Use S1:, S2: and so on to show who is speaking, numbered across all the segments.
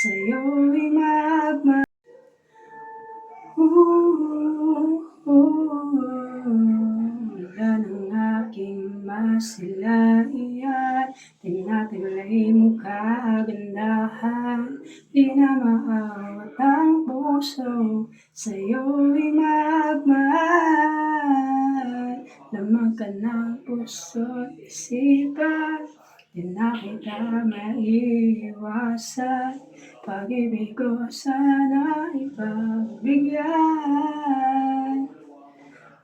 S1: sa'yo'y magmahal. Wala ng aking masilayan, tinataglay mo kagandahan. Di na maawat ang puso, sa'yo'y magmahal. Lamang ka ng puso't isipan, di na kita maiiwasan. Pag-ibig ko sana ipagbigyan.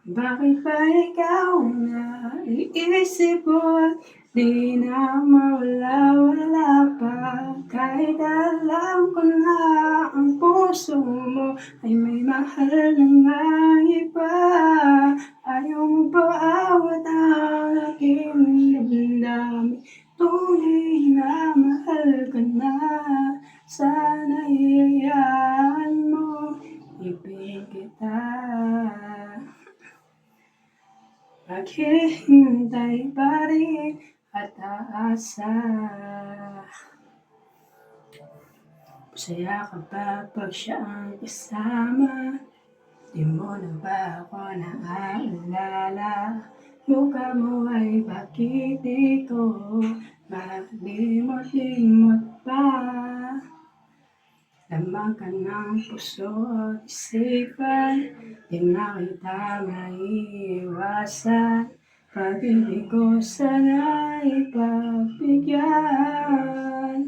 S1: Bakit ba ikaw na iisip ko at di na mawala-wala pa? Kahit alam ko na ang puso mo ay may mahal ng iba. Ayaw mo paawat ang aking damdamin, tunay na mahal ka na. Sana iyayaan mo, ibigin kita. Maghihintay pa rin at aasa. Masaya ka ba pag siya ang kasama? Di mo na ba ako naaalala? Mukha mo ay bakit di ko malimot-limot pa? Lamang ka ng puso at isipan, di na kita maiiwasan. Pag-ibig ko sana ipagbigyan.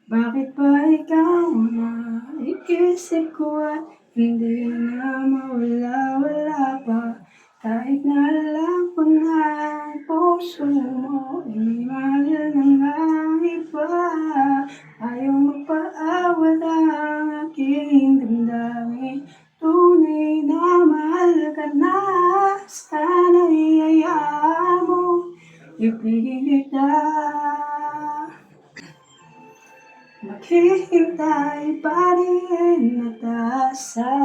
S1: Bakit ba ikaw na iisip ko at hindi na mawala-wala pa? Kahit na alam ko na ang puso mo ay may mahal ng iba. Ayaw magpaawat ang aking damdamin, tunay na mahal ka na. Sana iyayaan mo, ibigin kita. Maghihintay pa rin at aasa.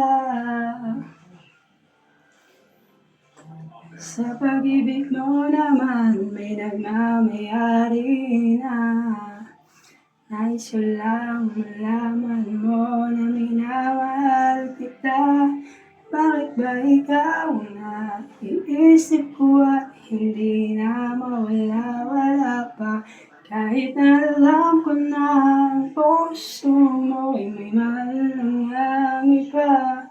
S1: Sa pag-ibig mo naman may nagmamayari na. Nais ko lang malaman mo na minamahal kita. Bakit ba ikaw na iisip ko at hindi na mawala-wala pa? Kahit na alam ko na ang puso mo ay may mahal ng iba.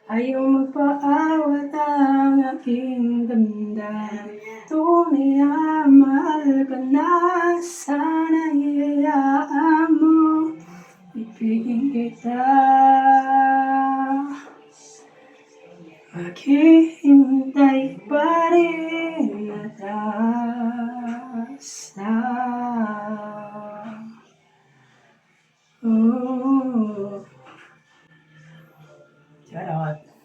S1: Ayaw magpaawat ang aking damdamin, tunay na mahal ka na. Sana iyayaan mo, ibigin kita. Maghihintay pa rin at aasa. Charot.